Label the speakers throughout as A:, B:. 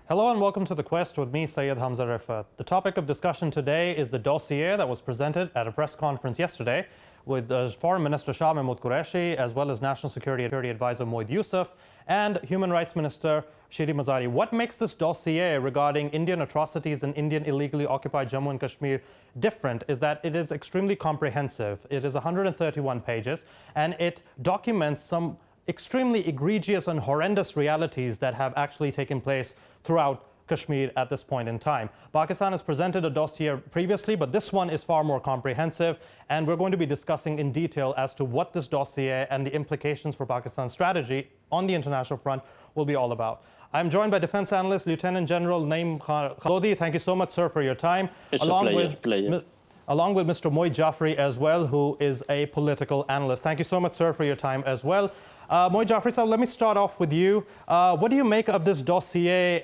A: Hello and welcome to The Quest with me, Syed Hamza Riffat. The topic of discussion today is the dossier that was presented at a press conference yesterday with Foreign Minister Shah Mahmood Qureshi, as well as National Security Advisor Moeed Yusuf and Human Rights Minister Shiri Mazari. What makes this dossier regarding Indian atrocities in Indian illegally occupied Jammu and Kashmir different is that it is extremely comprehensive. It is 131 pages and it documents some extremely egregious and horrendous realities that have actually taken place throughout Kashmir at this point in time. Pakistan has presented a dossier previously, but this one is far more comprehensive, and we're going to be discussing in detail as to what this dossier and the implications for Pakistan's strategy on the international front will be all about. I'm joined by Defense Analyst Lieutenant General Naeem Khalodi. Thank you so much, sir, for your time.
B: It's a pleasure.
A: Along with Mr. Moeed Jaffrey as well, who is a political analyst. Thank you so much, sir, for your time as well. Moeed Jaffrey, sir, let me start off with you. What do you make of this dossier,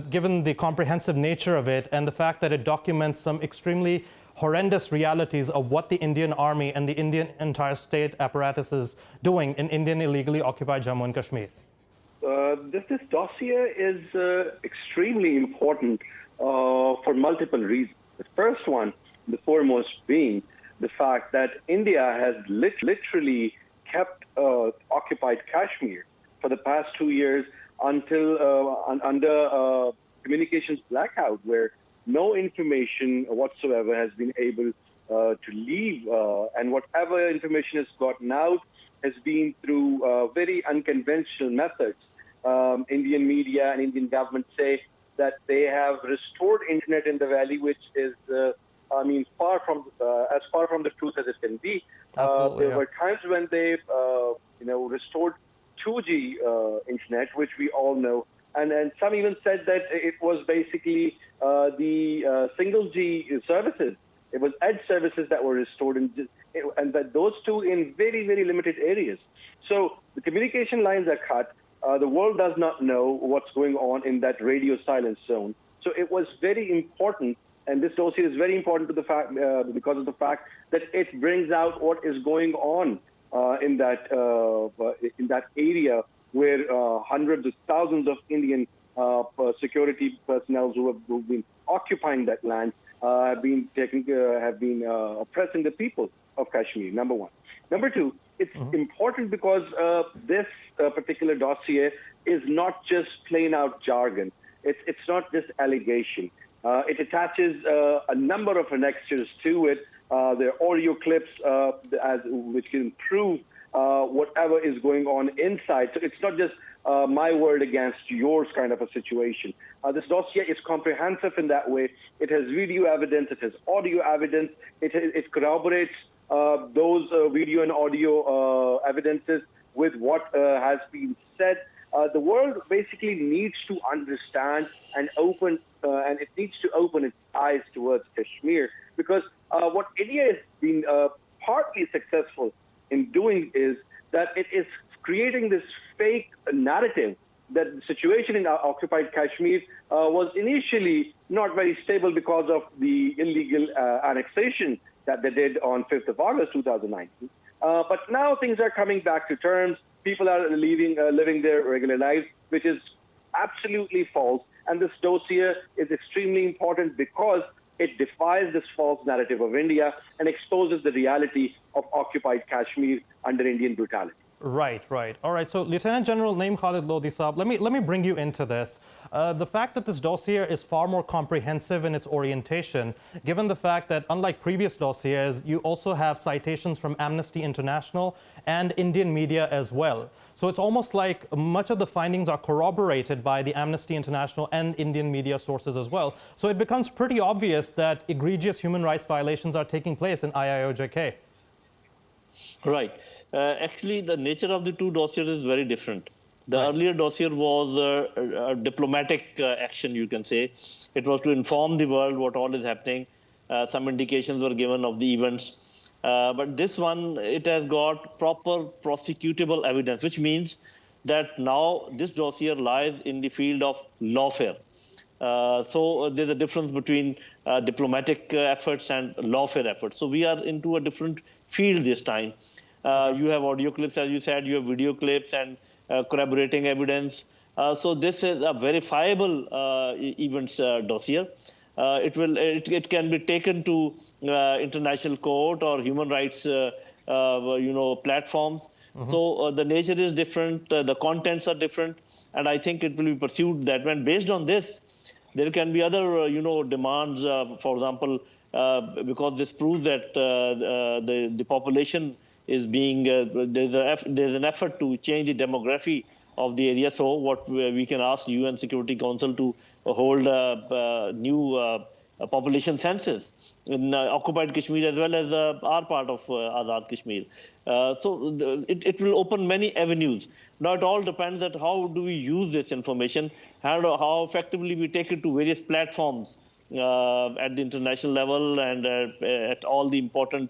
A: given the comprehensive nature of it and the fact that it documents some extremely horrendous realities of what the Indian Army and the Indian entire state apparatus is doing in Indian illegally occupied Jammu and Kashmir?
C: This dossier is extremely important for multiple reasons. The first one, the foremost being the fact that India has literally kept occupied Kashmir for the past 2 years until under communications blackout, where no information whatsoever has been able to leave, and whatever information has gotten out has been through very unconventional methods. Indian media and Indian government say that they have restored internet in the valley, which is far from the truth as it can be. There were times when they, restored 2G internet, which we all know, and some even said that it was basically the single G services. It was edge services that were restored, and that those two in very, very limited areas. So the communication lines are cut. The world does not know what's going on in that radio silence zone. So it was very important, and this dossier is very important to the fact because of the fact that it brings out what is going on in that area where hundreds of thousands of Indian security personnel who've been occupying that land have been oppressing the people of Kashmir. Number one. Number two, it's important because this particular dossier is not just plain out jargon. It's not just allegation. It attaches a number of annexures to it. There are audio clips which can prove whatever is going on inside. So it's not just my word against yours kind of a situation. This dossier is comprehensive in that way. It has video evidence. It has audio evidence. It corroborates those video and audio evidences with what has been said. The world basically needs to understand and it needs to open its eyes towards Kashmir, because what India has been partly successful in doing is that it is creating this fake narrative that the situation in occupied Kashmir was initially not very stable because of the illegal annexation that they did on 5th of August 2019. But now things are coming back to terms. People are living their regular lives, which is absolutely false. And this dossier is extremely important because it defies this false narrative of India and exposes the reality of occupied Kashmir under Indian brutality.
A: Right. All right. So, Lieutenant General Naeem Khalodi Saab, let me bring you into this. The fact that this dossier is far more comprehensive in its orientation, given the fact that unlike previous dossiers, you also have citations from Amnesty International and Indian media as well. So it's almost like much of the findings are corroborated by the Amnesty International and Indian media sources as well. So it becomes pretty obvious that egregious human rights violations are taking place in IIOJK.
B: Right. Actually, the nature of the two dossiers is very different. The earlier dossier was a diplomatic action, you can say. It was to inform the world what all is happening. Some indications were given of the events. But this one, it has got proper prosecutable evidence, which means that now this dossier lies in the field of lawfare. So there's a difference between diplomatic efforts and lawfare efforts. So we are into a different field this time. You have audio clips, as you said, you have video clips and corroborating evidence. So this is a verifiable events dossier. It can be taken to international court or human rights platforms. So the nature is different, the contents are different, and I think it will be pursued that when based on this, there can be other demands. For example, because this proves that the population is being there's an effort to change the demography of the area. So what we can ask UN Security Council to hold a new population census in occupied Kashmir as well as our part of Azad Kashmir. It will open many avenues. Now it all depends on how do we use this information, how effectively we take it to various platforms at the international level and at all the important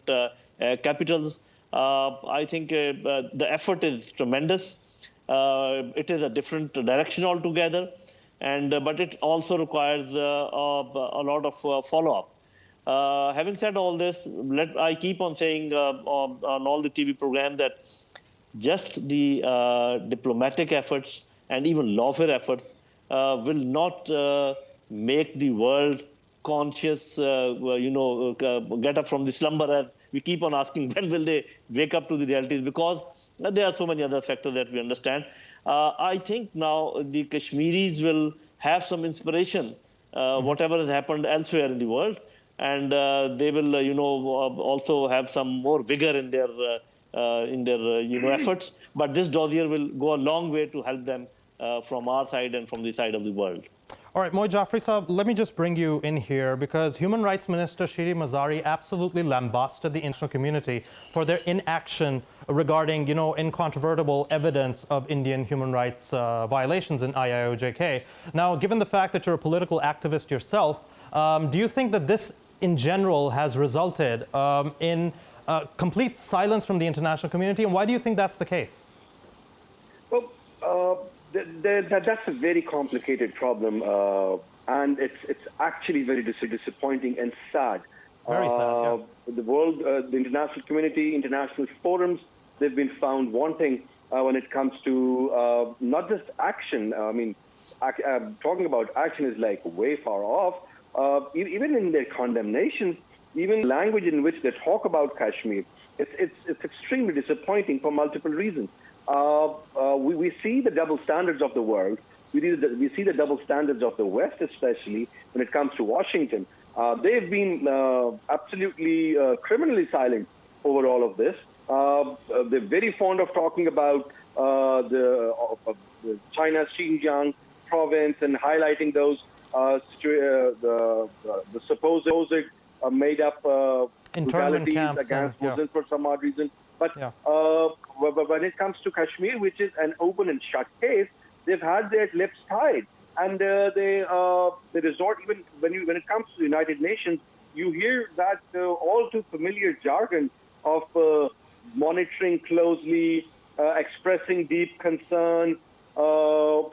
B: capitals. I think the effort is tremendous. It is a different direction altogether, but it also requires a lot of follow-up. Having said all this, I keep on saying on all the TV programs that just the diplomatic efforts and even lawfare efforts will not make the world conscious, get up from the slumber, as we keep on asking, when will they wake up to the realities? Because there are so many other factors that we understand. I think now the Kashmiris will have some inspiration, whatever has happened elsewhere in the world, and they will, also have some more vigor in their efforts. But this dossier will go a long way to help them from our side and from the side of the world.
A: All right, Moy Jafri Saab, let me just bring you in here because Human Rights Minister Shiri Mazari absolutely lambasted the international community for their inaction regarding, incontrovertible evidence of Indian human rights violations in IIOJK. Now, given the fact that you're a political activist yourself, do you think that this in general has resulted in complete silence from the international community, and why do you think that's the case?
C: Well, that's a very complicated problem, and it's actually very disappointing and sad.
A: Very sad, yeah.
C: The world, the international community, international forums, they've been found wanting when it comes to not just action. I mean, talking about action is like way far off. Even in their condemnations, even language in which they talk about Kashmir, it's extremely disappointing for multiple reasons. We see the double standards of the world. We see the double standards of the West, especially when it comes to Washington. They've been absolutely criminally silent over all of this. They're very fond of talking about the China's Xinjiang province and highlighting those the supposed made-up brutalities against Muslims for some odd reason. But when it comes to Kashmir, which is an open and shut case, they've had their lips tied, and they resort, even when it comes to the United Nations, you hear that all too familiar jargon of monitoring closely, expressing deep concern, all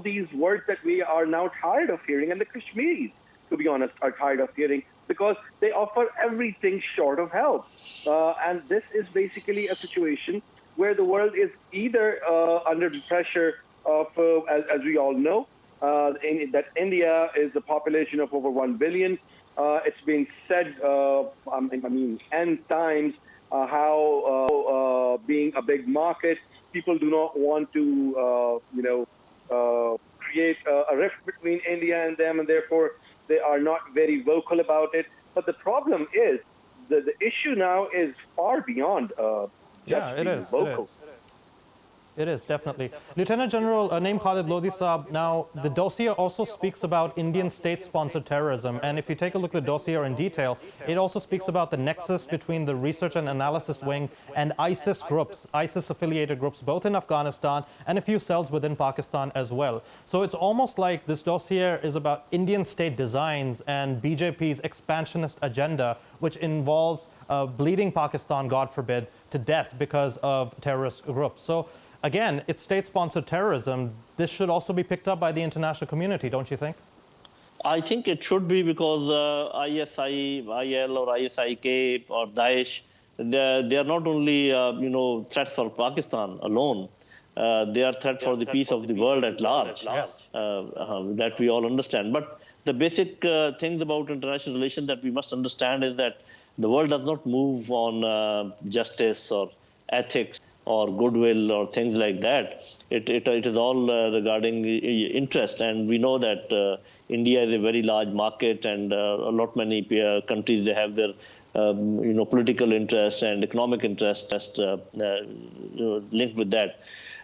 C: these words that we are now tired of hearing, and the Kashmiris, to be honest, are tired of hearing, because they offer everything short of help. And this is basically a situation where the world is either under the pressure of, as we all know, that India is a population of over 1 billion. It's been said, N times, how being a big market, people do not want to, create a rift between India and them, and therefore they are not very vocal about it. But the problem is the issue now is far beyond just being vocal.
A: It is, definitely. Lieutenant General Naeem Khalid Lodhi Saab, now the dossier also speaks about Indian state-sponsored terrorism, and if you take a look at the dossier in detail, it also speaks about the nexus between the research and analysis wing and ISIS groups, ISIS-affiliated groups, both in Afghanistan and a few cells within Pakistan as well. So it's almost like this dossier is about Indian state designs and BJP's expansionist agenda, which involves bleeding Pakistan, God forbid, to death because of terrorist groups. So again, it's state-sponsored terrorism. This should also be picked up by the international community, don't you think?
B: I think it should be, because ISIL or ISIK or Daesh, they are not only threats for Pakistan alone. they are threat for the peace of the world at large.
A: Yes.
B: That we all understand. But the basic things about international relations that we must understand is that the world does not move on justice or ethics or goodwill or things like that. It is all regarding interest, and we know that India is a very large market, and a lot many countries, they have their political interest and economic interest linked with that.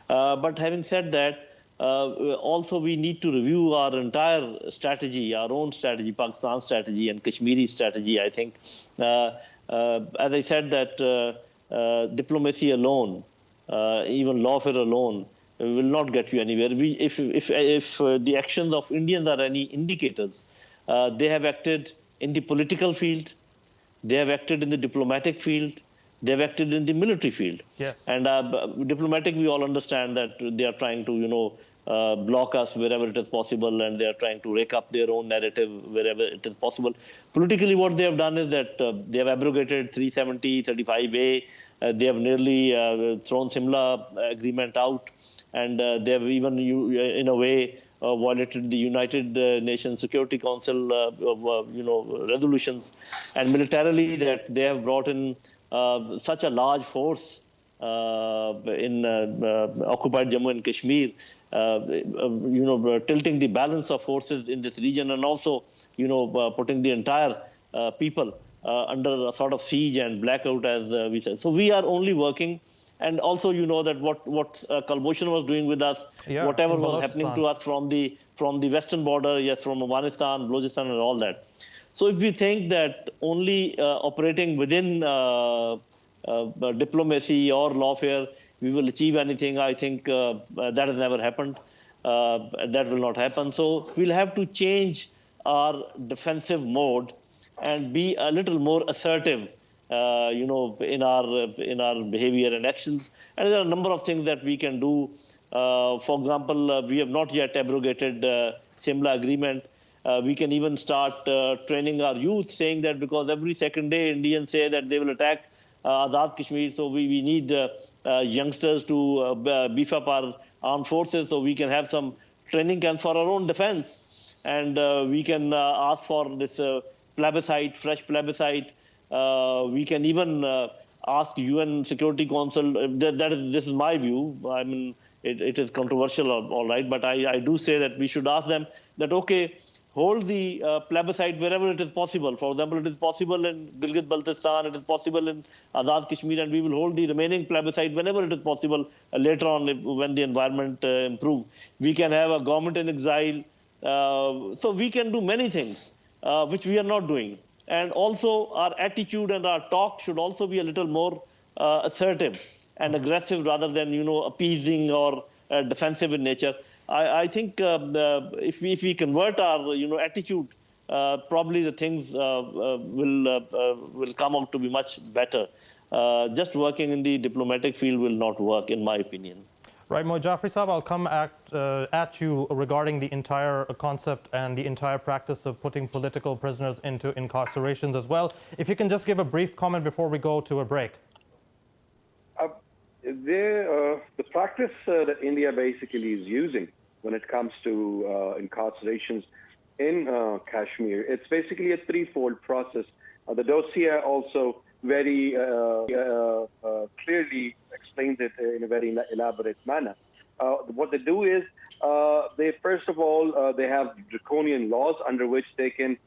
B: But having said that, also we need to review our entire strategy, our own strategy, Pakistan strategy and Kashmiri strategy, I think. As I said, that diplomacy alone, even lawfare alone, will not get you anywhere. If the actions of Indians are any indicators, they have acted in the political field, they have acted in the diplomatic field, they have acted in the military field.
A: Yes.
B: And diplomatic, we all understand that they are trying to, block us wherever it is possible, and they are trying to rake up their own narrative wherever it is possible. Politically, what they have done is that they have abrogated 370, 35A. They have nearly thrown Simla agreement out, and they have even, in a way, violated the United Nations Security Council, resolutions, and militarily that they have brought in such a large force in occupied Jammu and Kashmir, tilting the balance of forces in this region, and also, putting the entire people under a sort of siege and blackout, as we said. So we are only working. And also, that what Kulbhushan was doing with us, whatever was happening to us from the western border, yes, from Afghanistan, Balochistan, and all that. So if we think that only operating within diplomacy or lawfare, we will achieve anything, I think that has never happened. That will not happen. So we'll have to change our defensive mode and be a little more assertive, in our behavior and actions. And there are a number of things that we can do. For example, we have not yet abrogated Simla agreement. We can even start training our youth, saying that because every second day Indians say that they will attack Azad Kashmir, so we need youngsters to beef up our armed forces, so we can have some training camps for our own defense. And we can ask for this plebiscite, fresh plebiscite. We can even ask UN Security Council. This is my view. I mean, it is controversial, all right, but I do say that we should ask them that, okay, hold the plebiscite wherever it is possible. For example, it is possible in Gilgit-Baltistan, it is possible in Azad Kashmir, and we will hold the remaining plebiscite whenever it is possible later on when the environment improves. We can have a government in exile. So we can do many things, which we are not doing. And also our attitude and our talk should also be a little more assertive and aggressive rather than, appeasing or defensive in nature. I think if we convert our, attitude, probably the things will come out to be much better. Just working in the diplomatic field will not work, in my opinion.
A: Right, Moy Jafri Saab, I'll come at you regarding the entire concept and the entire practice of putting political prisoners into incarcerations as well. If you can just give a brief comment before we go to a break.
C: The practice that India basically is using when it comes to incarcerations in Kashmir, it's basically a threefold process. The Dossier also very clearly explains it in a very elaborate manner. What they do is, they first of all, they have draconian laws under which they can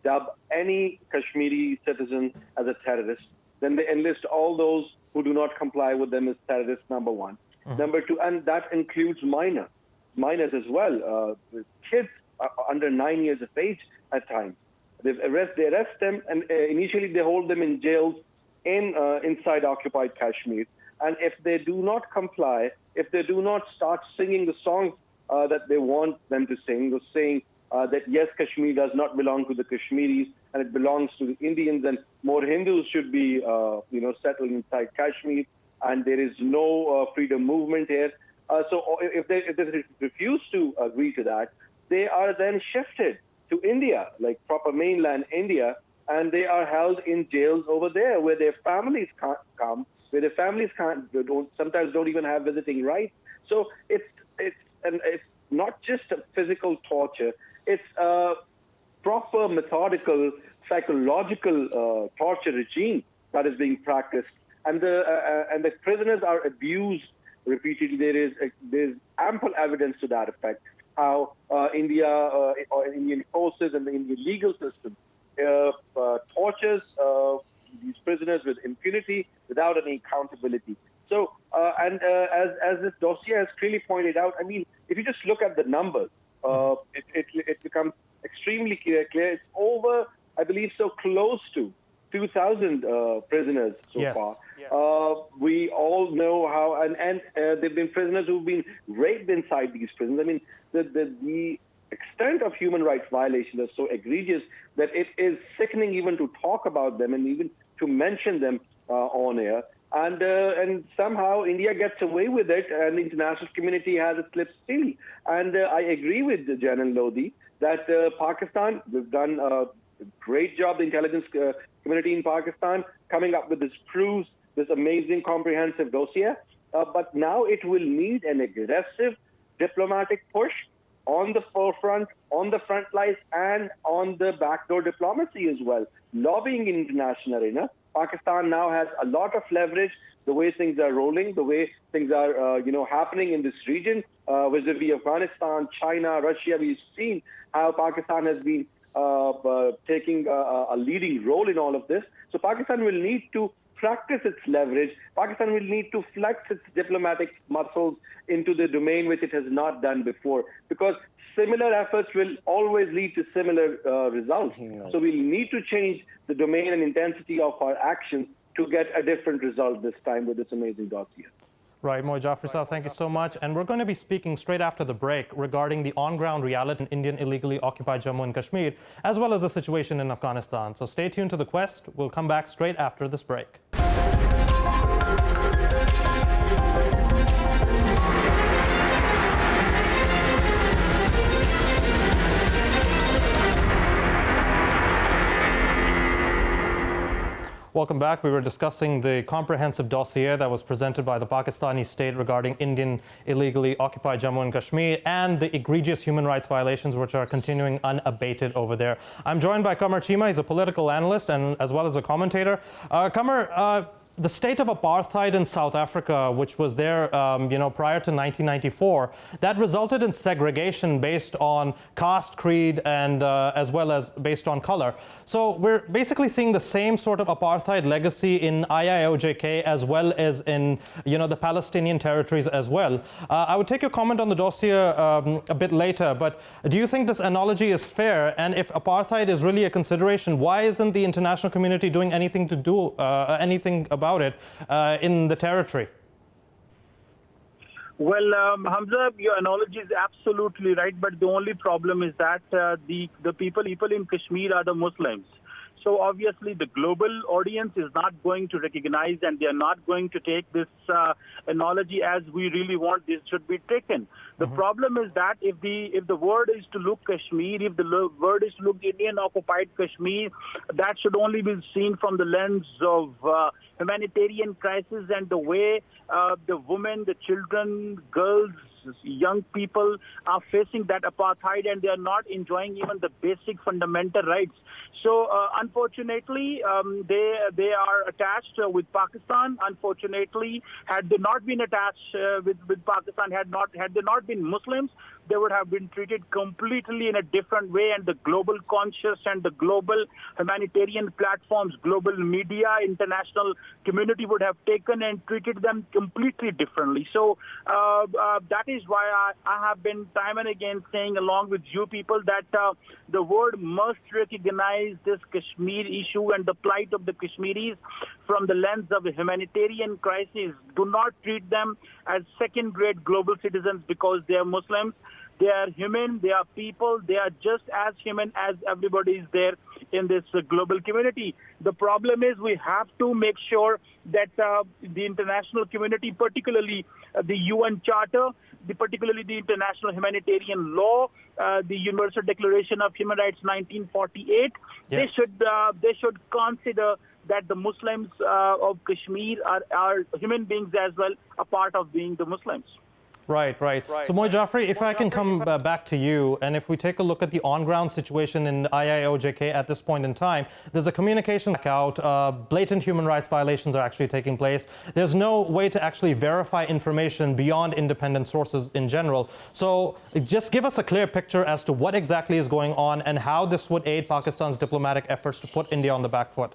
C: dub any Kashmiri citizen as a terrorist. Then they enlist all those who do not comply with them as terrorists, number one. Number two, and that includes minors as well, kids under 9 years of age at times. They arrest them, and initially they hold them in jails inside occupied Kashmir. And if they do not comply, if they do not start singing the songs that they want them to sing, or saying that yes, Kashmir does not belong to the Kashmiris and it belongs to the Indians, and more Hindus should be settled inside Kashmir, and there is no freedom movement here. So if they refuse to agree to that, they are then shifted to India, like proper mainland India, and they are held in jails over there where their families can't come, where their families sometimes don't even have visiting rights. So it's not just a physical torture; it's a proper, methodical, psychological torture regime that is being practiced, and the prisoners are abused repeatedly. There's ample evidence to that effect. How India or Indian forces and the Indian legal system tortures these prisoners with impunity without any accountability. So, as this dossier has clearly pointed out, I mean, if you just look at the numbers, it becomes extremely clear. It's over, I believe, so close to 2,000 prisoners so far. Yeah. We all know how, and there've been prisoners who've been raped inside these prisons. I mean, the extent of human rights violations are so egregious that it is sickening even to talk about them and even to mention them on air. And somehow India gets away with it, and the international community has its lips sealed. And I agree with General Lodi that Pakistan, we've done a great job, the intelligence community in Pakistan, coming up with this proofs, this amazing comprehensive dossier. But now it will need an aggressive diplomatic push on the forefront, on the front lines, and on the backdoor diplomacy as well, lobbying in international arena. Pakistan now has a lot of leverage, the way things are rolling, the way things are, happening in this region, vis-a-vis Afghanistan, China, Russia. We've seen how Pakistan has been taking a leading role in all of this. So Pakistan will need to practice its leverage. Pakistan will need to flex its diplomatic muscles into the domain which it has not done before, because similar efforts will always lead to similar results. So we'll need to change the domain and intensity of our actions to get a different result this time with this amazing dossier.
A: Right, Moy Jafri Sahab, thank you so much. And we're going to be speaking straight after the break regarding the on-ground reality in Indian illegally occupied Jammu and Kashmir, as well as the situation in Afghanistan. So stay tuned to The Quest. We'll come back straight after this break. Welcome back. We were discussing the comprehensive dossier that was presented by the Pakistani state regarding Indian illegally occupied Jammu and Kashmir and the egregious human rights violations which are continuing unabated over there. I'm joined by Qamar Chima. He's a political analyst and as well as a commentator. Qamar, the state of apartheid in South Africa, which was there, prior to 1994, that resulted in segregation based on caste, creed, and as well as based on color. So we're basically seeing the same sort of apartheid legacy in IIOJK as well as in, the Palestinian territories as well. I would take your comment on the dossier a bit later, but do you think this analogy is fair? And if apartheid is really a consideration, why isn't the international community doing anything to do anything about it in the territory?
D: Well, Hamza, your analogy is absolutely right, but the only problem is that the people in Kashmir are the Muslims. So obviously the global audience is not going to recognize, and they are not going to take this analogy as we really want this should be taken. The problem is that if the word is to look Kashmir, if the word is to look Indian occupied Kashmir, that should only be seen from the lens of humanitarian crisis and the way the women, the children, girls, young people are facing that apartheid, and they are not enjoying even the basic fundamental rights. So unfortunately, they are attached with Pakistan. Unfortunately, had they not been attached with Pakistan, had they not been Muslims, they would have been treated completely in a different way, and the global conscious and the global humanitarian platforms, global media, international community would have taken and treated them completely differently. So that is why I have been time and again saying, along with you people, that the world must recognize this Kashmir issue and the plight of the Kashmiris from the lens of a humanitarian crisis. Do not treat them as second-grade global citizens because they are Muslims. They are human, they are people, they are just as human as everybody is there in this global community. The problem is we have to make sure that the international community, particularly the UN Charter, particularly the international humanitarian law, the Universal Declaration of Human Rights 1948, yes, they should consider that the Muslims of Kashmir are human beings as well, a part of being the Muslims.
A: Right. So, Moy Jaffrey, if I can come back to you, and if we take a look at the on-ground situation in IIOJK at this point in time, there's a communication blackout, blatant human rights violations are actually taking place. There's no way to actually verify information beyond independent sources in general. So just give us a clear picture as to what exactly is going on and how this would aid Pakistan's diplomatic efforts to put India on the back foot.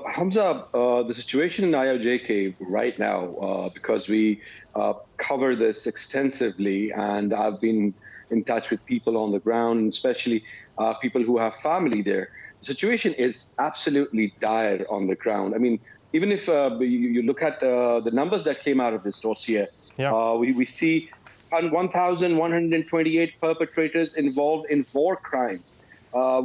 E: Hamza, the situation in IOJK right now, because we cover this extensively, and I've been in touch with people on the ground, especially people who have family there. The situation is absolutely dire on the ground. I mean, even if you look at the numbers that came out of this dossier, we see 1,128 perpetrators involved in war crimes.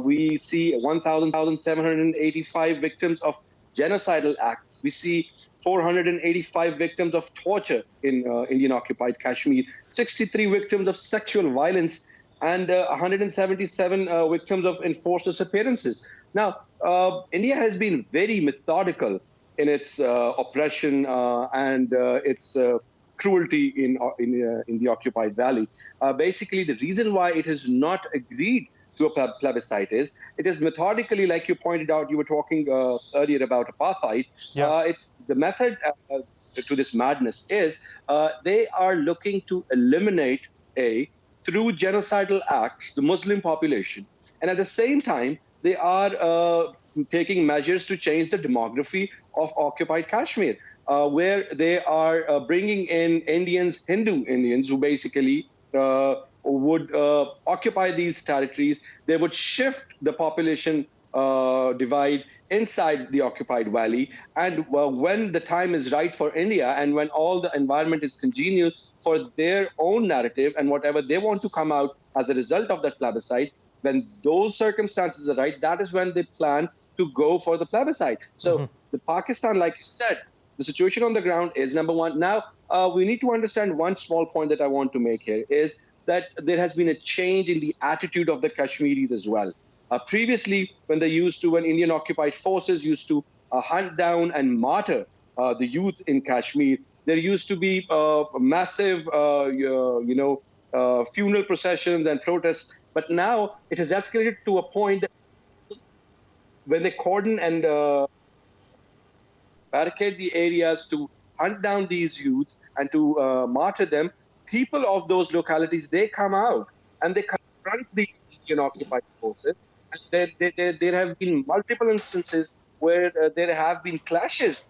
E: We see 1,785 victims of genocidal acts. We see 485 victims of torture in Indian-occupied Kashmir, 63 victims of sexual violence, and 177 victims of enforced disappearances. Now, India has been very methodical in its oppression and its cruelty in the occupied valley. Basically, the reason why it has not agreed to a plebiscite is it is methodically, like you pointed out, you were talking earlier about apartheid. It's the method to this madness is they are looking to eliminate through genocidal acts the Muslim population, and at the same time they are taking measures to change the demography of occupied Kashmir, where they are bringing in Hindu Indians who basically would occupy these territories. They would shift the population divide inside the occupied valley. And when the time is right for India and when all the environment is congenial for their own narrative and whatever they want to come out as a result of that plebiscite, when those circumstances are right, that is when they plan to go for the plebiscite. So the Pakistan, like you said, the situation on the ground is number one. Now, we need to understand one small point that I want to make here is that there has been a change in the attitude of the Kashmiris as well. Previously, when Indian-occupied forces used to hunt down and martyr the youth in Kashmir, there used to be massive, funeral processions and protests. But now it has escalated to a point that when they cordon and barricade the areas to hunt down these youth and to martyr them, people of those localities, they come out and they confront these Indian-occupied forces. And there have been multiple instances where there have been clashes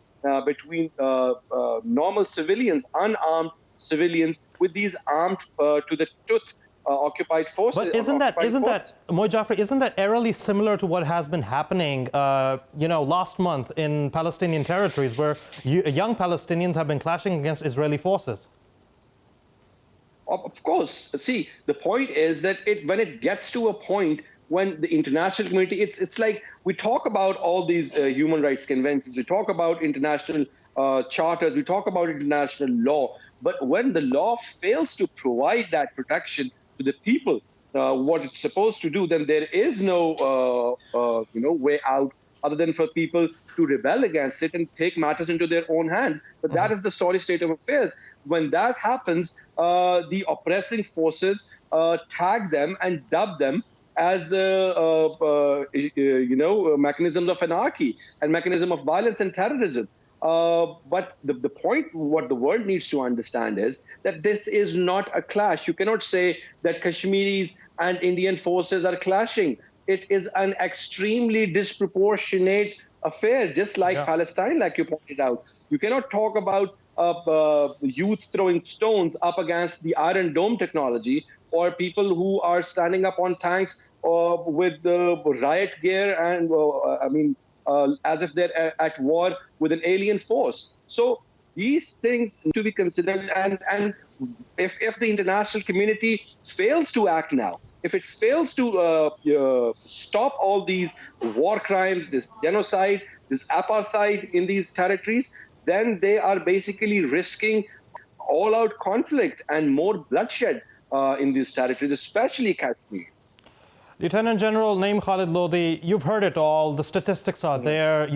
E: between normal civilians, unarmed civilians, with these armed to the tooth occupied forces.
A: But isn't that, Moy Jaffrey, isn't that eerily similar to what has been happening, last month in Palestinian territories, where young Palestinians have been clashing against Israeli forces?
E: Of course. See, the point is that when it gets to a point when the international community, it's like we talk about all these human rights conventions, we talk about international charters, we talk about international law, but when the law fails to provide that protection to the people, what it's supposed to do, then there is no way out other than for people to rebel against it and take matters into their own hands. But that is the sorry state of affairs. When that happens, the oppressing forces tag them and dub them as mechanisms of anarchy and mechanism of violence and terrorism. But the point, what the world needs to understand is that this is not a clash. You cannot say that Kashmiris and Indian forces are clashing. It is an extremely disproportionate affair, just like Palestine, like you pointed out. You cannot talk about youth throwing stones up against the Iron Dome technology, or people who are standing up on tanks with riot gear and, as if they're at war with an alien force. So these things need to be considered. And if the international community fails to act now, if it fails to stop all these war crimes, this genocide, this apartheid in these territories, then they are basically risking all-out conflict and more bloodshed in these territories, especially Kashmir.
A: Lieutenant General Naeem Khalid Lodi, you've heard it all. The statistics are there.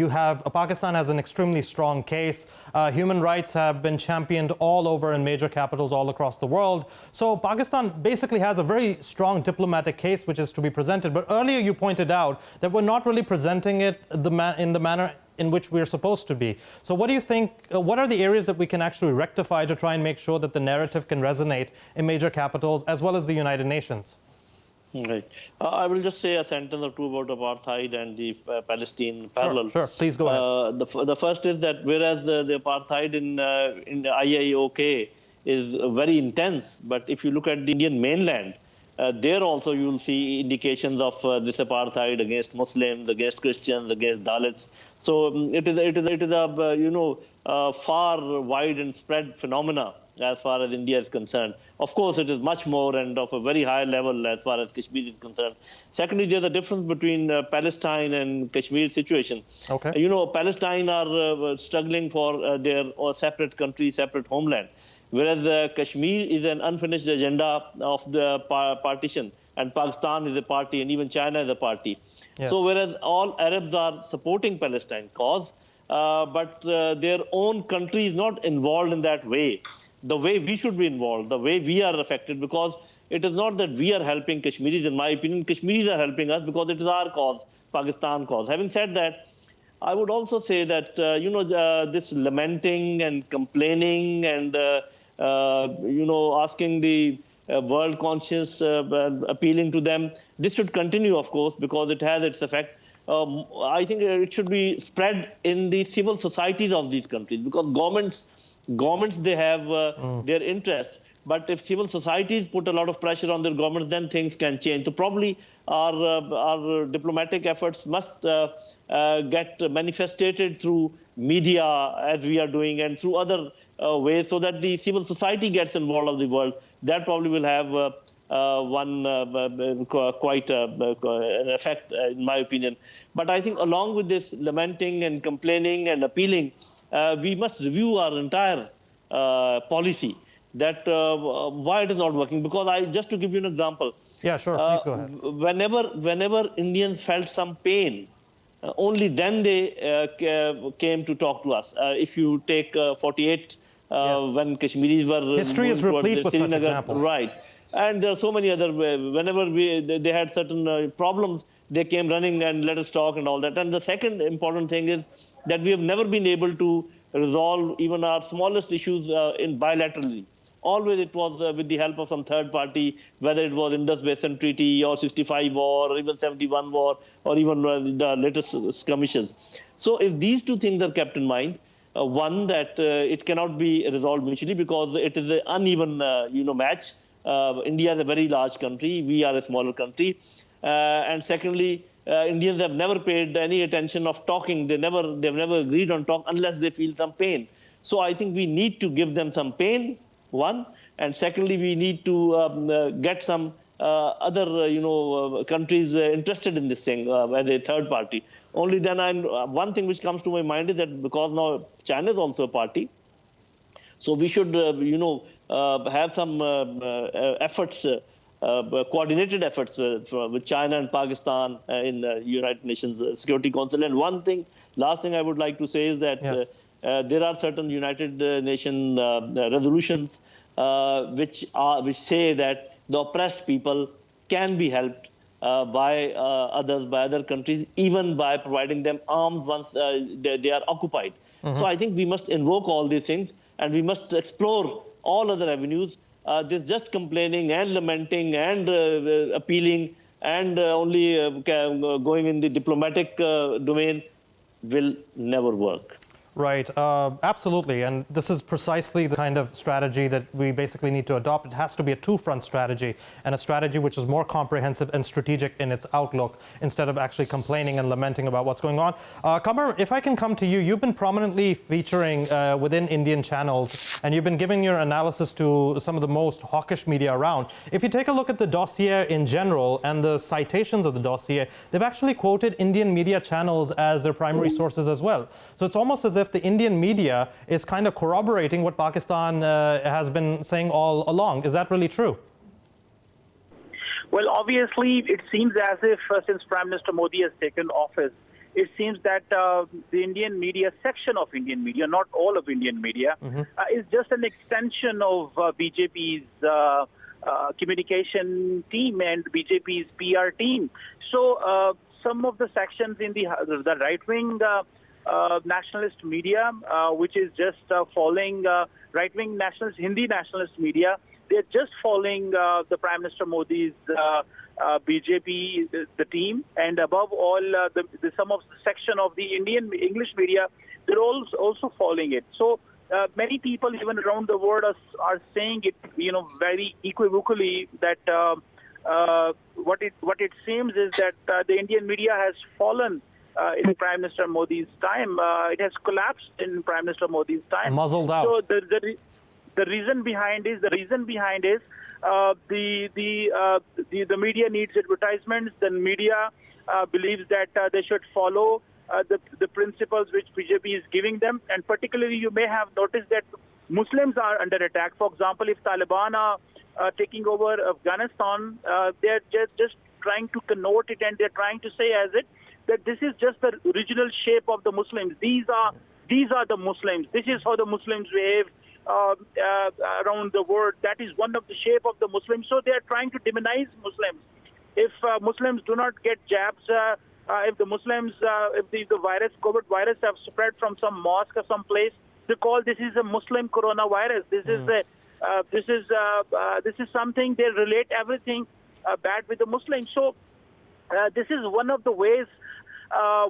A: Pakistan has an extremely strong case. Human rights have been championed all over in major capitals all across the world. So Pakistan basically has a very strong diplomatic case which is to be presented. But earlier you pointed out that we're not really presenting it in the manner in which we're supposed to be. So what do you think, what are the areas that we can actually rectify to try and make sure that the narrative can resonate in major capitals as well as the United Nations?
B: Right. I will just say a sentence or two about apartheid and the Palestine parallel.
A: Sure. Please go ahead.
B: The first is that whereas the apartheid in the IIOJK is very intense, but if you look at the Indian mainland, there also you will see indications of this apartheid against Muslims, against Christians, against Dalits. So it is a far wide and spread phenomena as far as India is concerned. Of course, it is much more and of a very high level as far as Kashmir is concerned. Secondly, there's a difference between Palestine and Kashmir situation.
A: Okay.
B: Palestine are struggling for their separate country, separate homeland, whereas Kashmir is an unfinished agenda of the partition, and Pakistan is a party, and even China is a party.
A: Yes.
B: So whereas all Arabs are supporting Palestine cause, but their own country is not involved in that way. The way we should be involved, the way we are affected, because it is not that we are helping Kashmiris. In my opinion, Kashmiris are helping us because it is our cause, Pakistan cause. Having said that, I would also say that, this lamenting and complaining and, asking the world conscience, appealing to them, this should continue, of course, because it has its effect. I think it should be spread in the civil societies of these countries, because governments they have their interest, but if civil societies put a lot of pressure on their governments, then things can change. So probably our diplomatic efforts must get manifested through media, as we are doing, and through other ways, so that the civil society gets involved of the world. That probably will have quite an effect, in my opinion. But I think along with this lamenting and complaining and appealing, we must review our entire policy, that why it is not working. Because just to give you an example.
A: Yeah, sure. Please go ahead.
B: Whenever Indians felt some pain, only then they came to talk to us. If you take 48,
A: yes,
B: when Kashmiris were
A: history is replete with such examples.
B: Right. And there are so many other, whenever they had certain problems, they came running and let us talk and all that. And the second important thing is that we have never been able to resolve even our smallest issues bilaterally. Always it was with the help of some third party, whether it was Indus Basin Treaty or 65 war or even 71 war or even the latest skirmishes. So if these two things are kept in mind, one, that it cannot be resolved mutually because it is an uneven match. India is a very large country. We are a smaller country. And secondly, Indians have never paid any attention of talking. They've never agreed on talk unless they feel some pain. So I think we need to give them some pain, one. And secondly, we need to get some other countries interested in this thing as a third party. Only then, one thing which comes to my mind is that because now China is also a party, so we should have some efforts, coordinated efforts with China and Pakistan in the United Nations Security Council. And last thing I would like to say is that
A: yes,
B: there are certain United Nations resolutions which say that the oppressed people can be helped by other countries, even by providing them arms once they are occupied. Mm-hmm. So I think we must invoke all these things, and we must explore all other avenues. This just complaining and lamenting and appealing and only going in the diplomatic domain will never work.
A: Right, absolutely. And this is precisely the kind of strategy that we basically need to adopt. It has to be a two-front strategy, and a strategy which is more comprehensive and strategic in its outlook, instead of actually complaining and lamenting about what's going on. Qamar, if I can come to you, you've been prominently featuring within Indian channels, and you've been giving your analysis to some of the most hawkish media around. If you take a look at the dossier in general and the citations of the dossier, they've actually quoted Indian media channels as their primary sources as well. So it's almost as if the Indian media is kind of corroborating what Pakistan has been saying all along. Is that really true?
D: Well, obviously, it seems as if since Prime Minister Modi has taken office, it seems that the Indian media, section of Indian media, not all of Indian media, is just an extension of BJP's communication team and BJP's PR team. So some of the sections in the right-wing nationalist media, which is just following right-wing nationalist, Hindi nationalist media, they're just following the Prime Minister Modi's BJP, the team, and above all, some of the section of the Indian English media, they're also following it. So many people, even around the world, are saying it, very equivocally that what it seems is that the Indian media has fallen in Prime Minister Modi's time. It has collapsed in Prime Minister Modi's time.
A: Muzzled out.
D: So the reason behind is the media needs advertisements. The media believes that they should follow the principles which BJP is giving them, and particularly you may have noticed that Muslims are under attack. For example, if Taliban are taking over Afghanistan, they're just trying to connote it, and they're trying to say as it that this is just the original shape of the Muslims. These are the Muslims. This is how the Muslims behave around the world. That is one of the shape of the Muslims. So they are trying to demonize Muslims. If Muslims do not get jabs, if the Muslims, if the COVID virus have spread from some mosque or some place, they call this is a Muslim coronavirus. This is something they relate everything bad with the Muslims. So this is one of the ways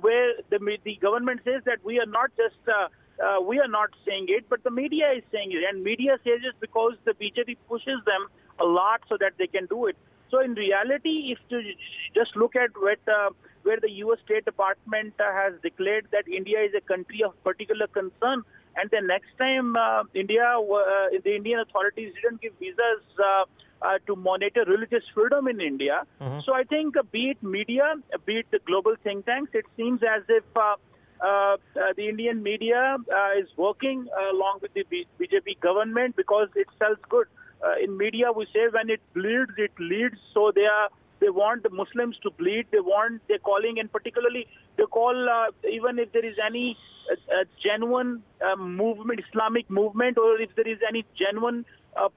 D: where the government says that we are not just we are not saying it, but the media is saying it, and media says it because the BJP pushes them a lot so that they can do it. So in reality, if you just look at where the U.S. State Department has declared that India is a country of particular concern, and the next time the Indian authorities didn't give visas to monitor religious freedom in India. So I think be it media, be it the global think tanks, it seems as if the Indian media is working along with the BJP government because it sells good. In media, we say when it bleeds, it leads. So they want the Muslims to bleed. They're calling, and particularly they call even if there is any genuine movement, Islamic movement, or if there is any genuine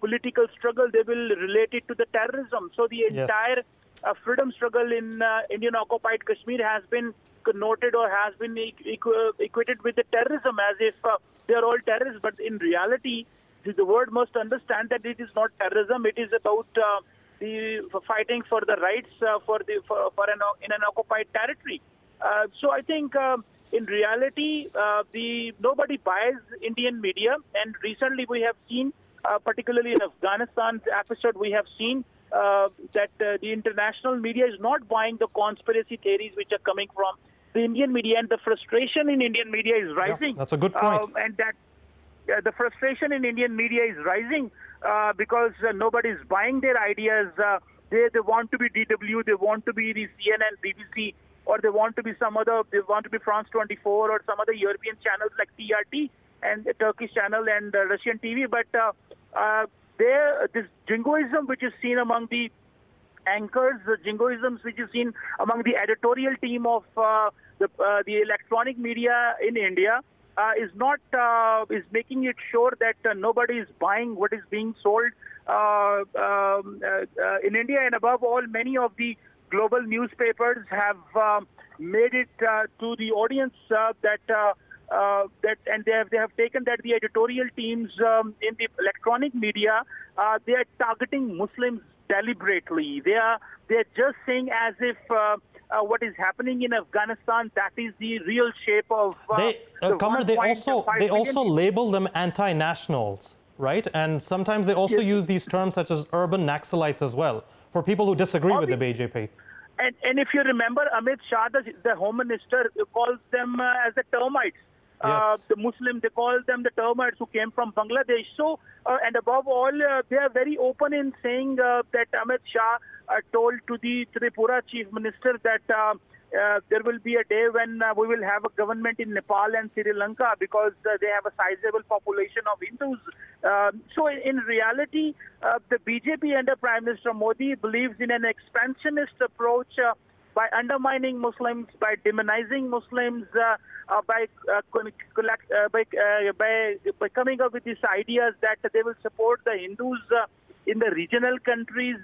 D: political struggle, they will relate it to the terrorism. So the entire freedom struggle in Indian occupied Kashmir has been connoted or has been equated with the terrorism, as if they are all terrorists. But in reality, the world must understand that it is not terrorism. It is about the fighting for the rights in an occupied territory. So I think in reality, nobody buys Indian media. And recently we have seen, particularly in Afghanistan's episode, we have seen that the international media is not buying the conspiracy theories which are coming from the Indian media, and the frustration in Indian media is rising.
A: That's a good point.
D: And that the frustration in Indian media is rising because nobody is buying their ideas. They want to be DW, they want to be the CNN, BBC, or they want to be they want to be France 24 or some other European channels like TRT and the Turkish channel and Russian TV. But this jingoism which is seen among the anchors, the jingoisms which is seen among the editorial team of the electronic media in India is making it sure that nobody is buying what is being sold in India. And above all, many of the global newspapers have made it to the audience that they have taken that the editorial teams in the electronic media they are targeting Muslims deliberately. They're just saying as if what is happening in Afghanistan, that is the real shape of
A: Kamar, they also label them anti-nationals, right? And sometimes they also use these terms such as urban Naxalites as well for people who disagree with the BJP.
D: And if you remember, Amit Shah, the Home Minister, calls them as the termites.
A: Yes.
D: The Muslim, they call them the termites who came from Bangladesh. So, and above all, they are very open in saying that Amit Shah told to the Tripura Chief Minister that there will be a day when we will have a government in Nepal and Sri Lanka because they have a sizable population of Hindus. So in reality, the BJP under Prime Minister Modi believes in an expansionist approach by undermining Muslims, by demonizing Muslims, by coming up with these ideas that they will support the Hindus in the regional countries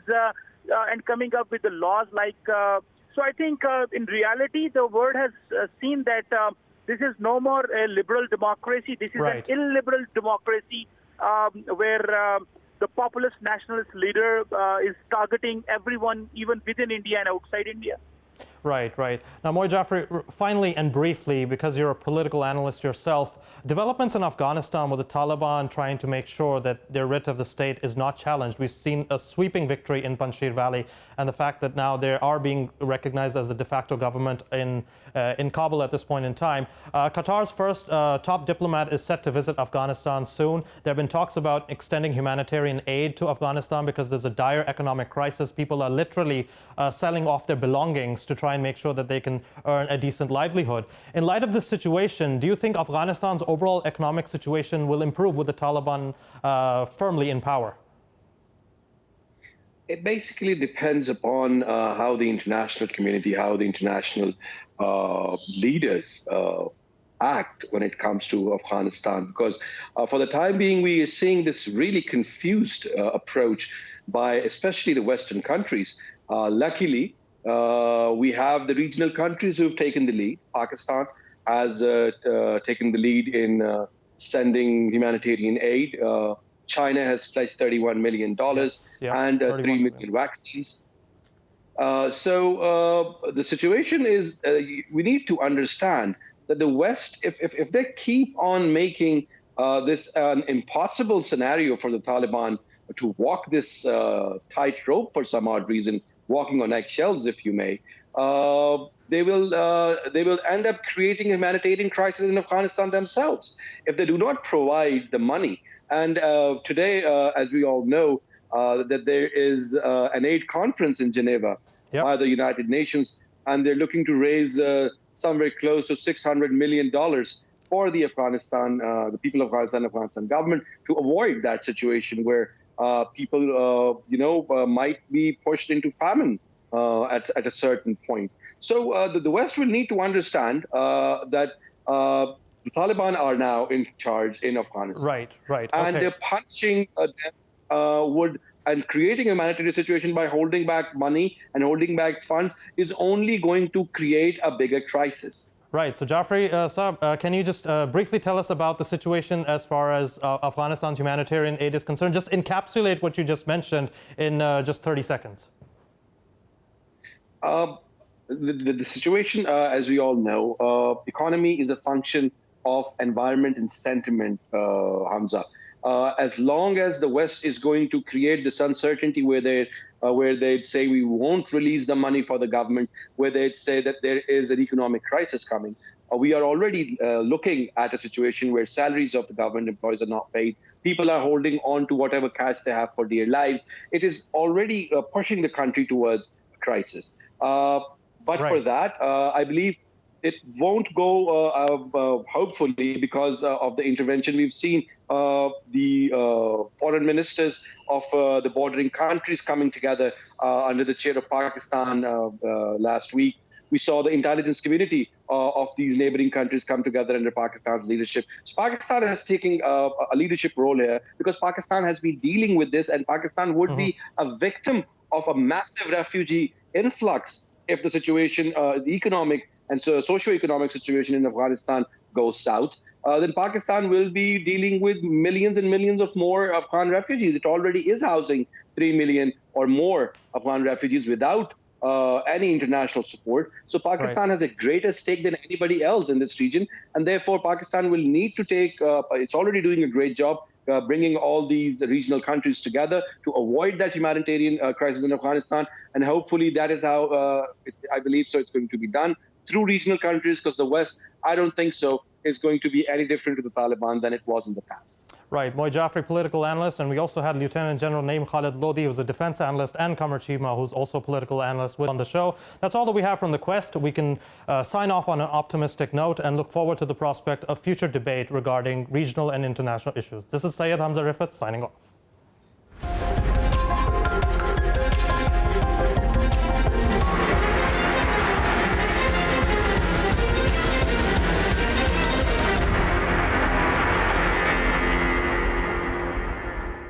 D: and coming up with the laws like. So I think in reality, the world has seen that this is no more a liberal democracy. This is an illiberal democracy where the populist nationalist leader is targeting everyone, even within India and outside India.
A: Right, right. Now, Moy Jafri, finally and briefly, because you're a political analyst yourself, developments in Afghanistan with the Taliban trying to make sure that their writ of the state is not challenged. We've seen a sweeping victory in Panjshir Valley, and the fact that now they are being recognized as a de facto government in Kabul at this point in time. Qatar's first top diplomat is set to visit Afghanistan soon. There have been talks about extending humanitarian aid to Afghanistan because there's a dire economic crisis. People are literally selling off their belongings to try and make sure that they can earn a decent livelihood. In light of this situation, do you think Afghanistan's overall economic situation will improve with the Taliban firmly in power?
E: It basically depends upon how the international community, how the international leaders act when it comes to Afghanistan. Because for the time being, we are seeing this really confused approach by especially the Western countries. Luckily, we have the regional countries who've taken the lead. Pakistan has taken the lead in sending humanitarian aid. China has pledged $31 million and 3 million vaccines. So the situation is we need to understand that the West, if they keep on making this an impossible scenario for the Taliban to walk this tightrope for some odd reason, walking on eggshells, if you may, they will end up creating a humanitarian crisis in Afghanistan themselves if they do not provide the money. And today, as we all know, that there is an aid conference in Geneva by the United Nations, and they're looking to raise somewhere close to $600 million for the Afghanistan, the people of Afghanistan government, to avoid that situation where people, might be pushed into famine at a certain point. So the West will need to understand that the Taliban are now in charge in Afghanistan.
A: Right, right.
E: And they're punishing them and creating a humanitarian situation by holding back money and holding back funds is only going to create a bigger crisis.
A: Right. So, Jafri, Saab, can you just briefly tell us about the situation as far as Afghanistan's humanitarian aid is concerned? Just encapsulate what you just mentioned in just 30 seconds.
E: The situation, as we all know, economy is a function of environment and sentiment, Hamza. As long as the West is going to create this uncertainty where they'd say we won't release the money for the government, where they'd say that there is an economic crisis coming, we are already looking at a situation where salaries of the government employees are not paid. People are holding on to whatever cash they have for their lives. It is already pushing the country towards a crisis. But for that, I believe it won't go, hopefully, because of the intervention. We've seen the foreign ministers of the bordering countries coming together under the chair of Pakistan last week. We saw the intelligence community of these neighboring countries come together under Pakistan's leadership. So Pakistan is taking a leadership role here because Pakistan has been dealing with this, and Pakistan would be a victim of a massive refugee influx if the situation, the economic and socio-economic situation in Afghanistan goes south. Then Pakistan will be dealing with millions and millions of more Afghan refugees. It already is housing 3 million or more Afghan refugees without any international support. So Pakistan has a greater stake than anybody else in this region. And therefore, Pakistan will need to take, it's already doing a great job bringing all these regional countries together to avoid that humanitarian crisis in Afghanistan. And hopefully that is how, I believe so, it's going to be done through regional countries, because the West, I don't think so, is going to be any different to the Taliban than it was in the past.
A: Right, Moy Jafri, political analyst, and we also had Lieutenant General Naeem Khalid Lodi, who's a defense analyst, and Qamar Chima, who's also a political analyst, on the show. That's all that we have from the Quest. We can sign off on an optimistic note and look forward to the prospect of future debate regarding regional and international issues. This is Syed Hamza Riffat signing off.